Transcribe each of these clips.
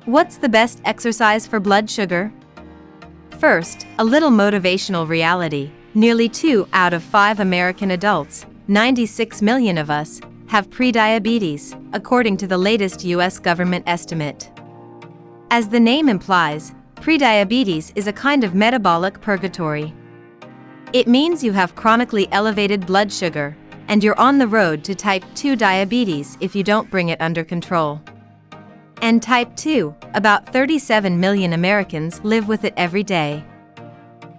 What's the best exercise for blood sugar? First, a little motivational reality. Nearly 2 out of 5 American adults, 96 million of us, have prediabetes, according to the latest US government estimate. As the name implies, prediabetes is a kind of metabolic purgatory. It means you have chronically elevated blood sugar, and you're on the road to type 2 diabetes if you don't bring it under control. And type 2, about 37 million Americans live with it every day.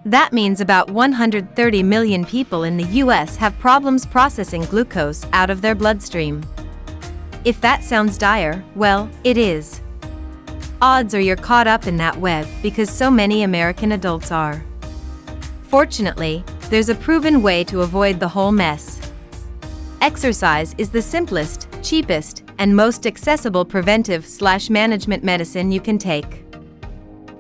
That means about 130 million people in the US have problems processing glucose out of their bloodstream. If that sounds dire, well, it is. Odds are you're caught up in that web because so many American adults are. Fortunately, there's a proven way to avoid the whole mess. Exercise is the simplest, cheapest, and most accessible preventive/management medicine you can take.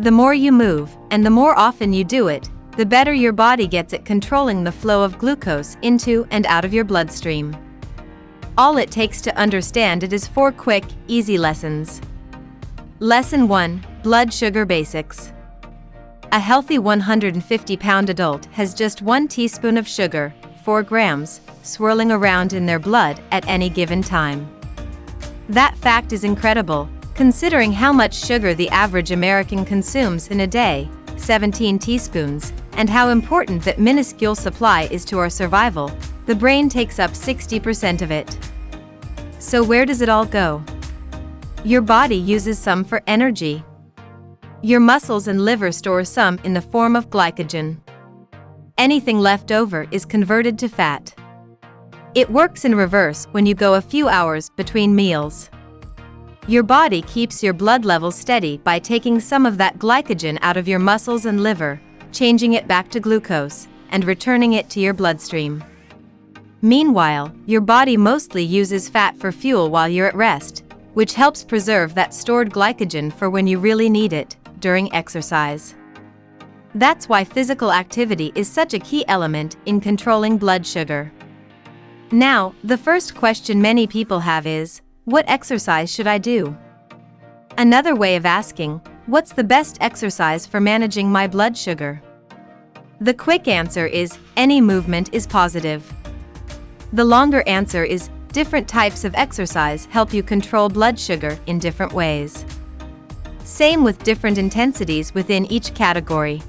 The more you move, and the more often you do it, the better your body gets at controlling the flow of glucose into and out of your bloodstream. All it takes to understand it is 4 quick, easy lessons. Lesson 1: Blood Sugar Basics. A healthy 150-pound adult has just 1 teaspoon of sugar, 4 grams, swirling around in their blood at any given time. That fact is incredible, considering how much sugar the average American consumes in a day, 17 teaspoons, and how important that minuscule supply is to our survival. The brain takes up 60% of it. So where does it all go? Your body uses some for energy. Your muscles and liver store some in the form of glycogen. Anything left over is converted to fat. It works in reverse when you go a few hours between meals. Your body keeps your blood levels steady by taking some of that glycogen out of your muscles and liver, changing it back to glucose, and returning it to your bloodstream. Meanwhile, your body mostly uses fat for fuel while you're at rest, which helps preserve that stored glycogen for when you really need it, during exercise. That's why physical activity is such a key element in controlling blood sugar. Now, the first question many people have is, what exercise should I do? Another way of asking, what's the best exercise for managing my blood sugar? The quick answer is, any movement is positive. The longer answer is, different types of exercise help you control blood sugar in different ways. Same with different intensities within each category.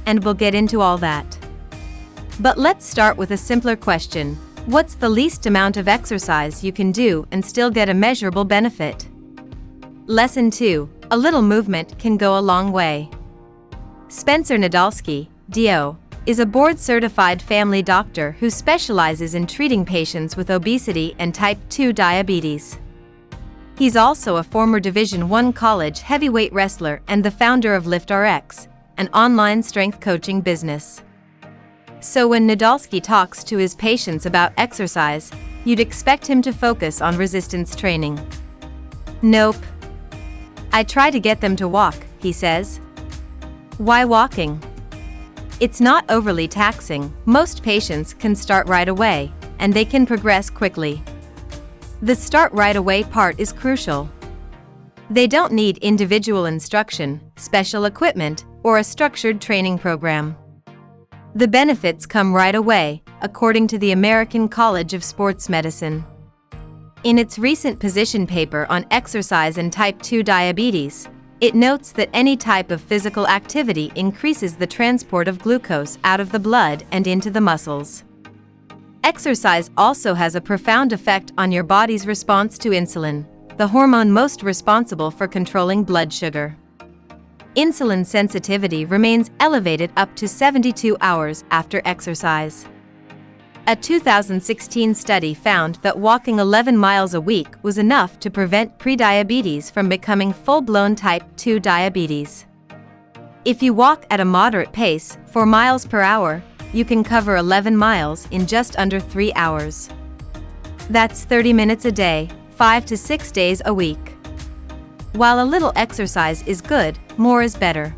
And we'll get into all that. But let's start with a simpler question. What's the least amount of exercise you can do and still get a measurable benefit? Lesson 2: A little movement can go a long way. Spencer Nadolsky, DO, is a board-certified family doctor who specializes in treating patients with obesity and type 2 diabetes. He's also a former Division I college heavyweight wrestler and the founder of LiftRx, an online strength coaching business. So when Nadolsky talks to his patients about exercise, you'd expect him to focus on resistance training. Nope. I try to get them to walk, he says. Why walking? It's not overly taxing, most patients can start right away, and they can progress quickly. The start right away part is crucial. They don't need individual instruction, special equipment, or a structured training program. The benefits come right away, according to the American College of Sports Medicine. In its recent position paper on exercise and type 2 diabetes, it notes that any type of physical activity increases the transport of glucose out of the blood and into the muscles. Exercise also has a profound effect on your body's response to insulin, the hormone most responsible for controlling blood sugar. Insulin sensitivity remains elevated up to 72 hours after exercise. A 2016 study found that walking 11 miles a week was enough to prevent prediabetes from becoming full-blown type 2 diabetes. If you walk at a moderate pace, 4 miles per hour, you can cover 11 miles in just under 3 hours. That's 30 minutes a day, 5 to 6 days a week. While a little exercise is good, more is better.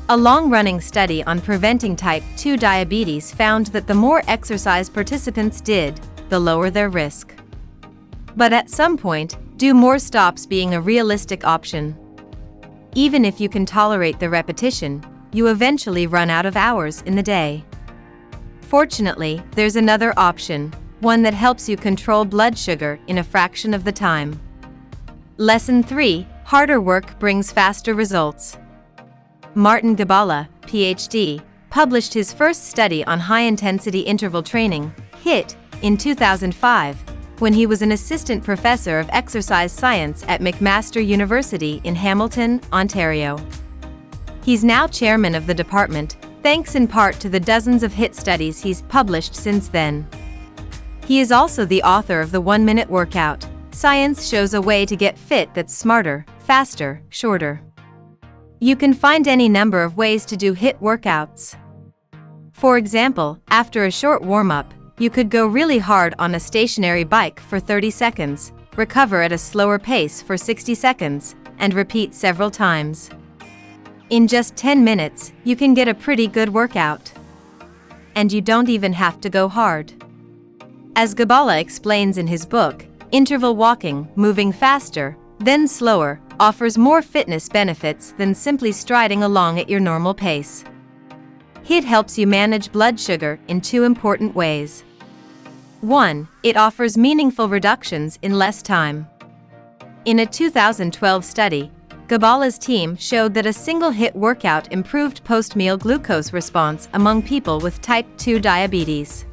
A long-running study on preventing type 2 diabetes found that the more exercise participants did, the lower their risk. But at some point, do more stops being a realistic option. Even if you can tolerate the repetition, you eventually run out of hours in the day. Fortunately, there's another option, one that helps you control blood sugar in a fraction of the time. Lesson 3: Harder work brings faster results. Martin Gibala, PhD, published his first study on high-intensity interval training, HIIT, in 2005, when he was an assistant professor of exercise science at McMaster University in Hamilton, Ontario. He's now chairman of the department, thanks in part to the dozens of HIIT studies he's published since then. He is also the author of the 1-Minute Workout: Science Shows a Way to Get Fit That's Smarter, Faster, Shorter. You can find any number of ways to do HIIT workouts. For example, after a short warm-up, you could go really hard on a stationary bike for 30 seconds, recover at a slower pace for 60 seconds, and repeat several times. In just 10 minutes, you can get a pretty good workout. And you don't even have to go hard. As Gibala explains in his book, interval walking, moving faster, then slower, offers more fitness benefits than simply striding along at your normal pace. HIIT helps you manage blood sugar in 2 important ways. 1. It offers meaningful reductions in less time. In a 2012 study, Gibala's team showed that a single HIIT workout improved post-meal glucose response among people with type 2 diabetes.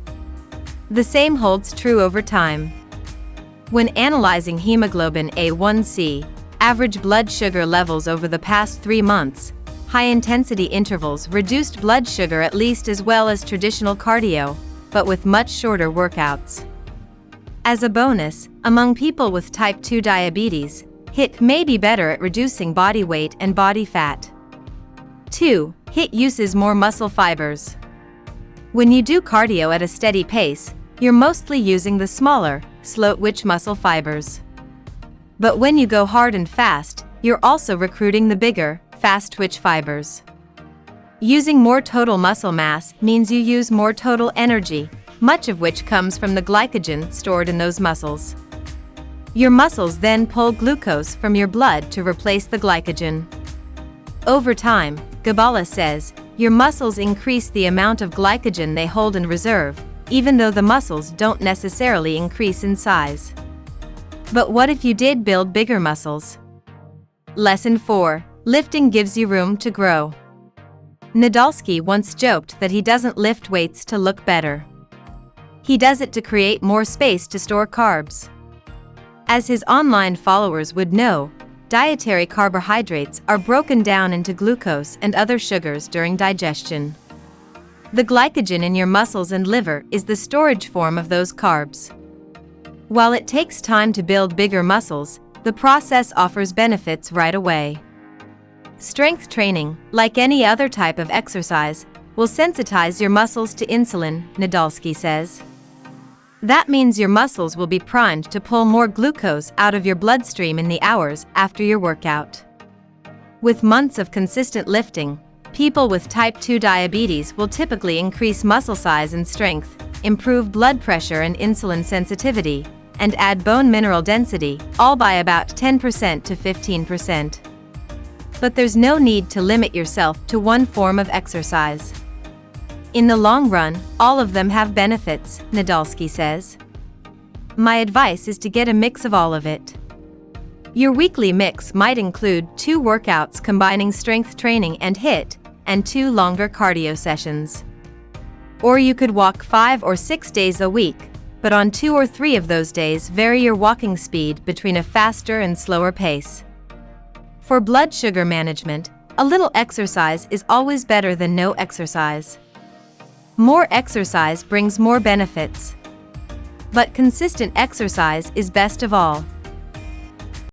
The same holds true over time. When analyzing hemoglobin A1c, average blood sugar levels over the past 3 months, high-intensity intervals reduced blood sugar at least as well as traditional cardio, but with much shorter workouts. As a bonus, among people with type 2 diabetes, HIIT may be better at reducing body weight and body fat. 2. HIIT uses more muscle fibers. When you do cardio at a steady pace, you're mostly using the smaller, slow-twitch muscle fibers. But when you go hard and fast, you're also recruiting the bigger, fast-twitch fibers. Using more total muscle mass means you use more total energy, much of which comes from the glycogen stored in those muscles. Your muscles then pull glucose from your blood to replace the glycogen. Over time, Gibala says, your muscles increase the amount of glycogen they hold in reserve, even though the muscles don't necessarily increase in size. But what if you did build bigger muscles? Lesson 4: Lifting gives you room to grow. Nadolsky once joked that he doesn't lift weights to look better. He does it to create more space to store carbs. As his online followers would know, dietary carbohydrates are broken down into glucose and other sugars during digestion. The glycogen in your muscles and liver is the storage form of those carbs. While it takes time to build bigger muscles, the process offers benefits right away. Strength training, like any other type of exercise, will sensitize your muscles to insulin, Nadolsky says. That means your muscles will be primed to pull more glucose out of your bloodstream in the hours after your workout. With months of consistent lifting, people with type 2 diabetes will typically increase muscle size and strength, improve blood pressure and insulin sensitivity, and add bone mineral density, all by about 10% to 15%. But there's no need to limit yourself to one form of exercise. In the long run, all of them have benefits, Nadolsky says. My advice is to get a mix of all of it. Your weekly mix might include 2 workouts combining strength training and HIIT, and 2 longer cardio sessions. Or you could walk 5 or 6 days a week, but on 2 or 3 of those days vary your walking speed between a faster and slower pace. For blood sugar management, a little exercise is always better than no exercise. More exercise brings more benefits. But consistent exercise is best of all.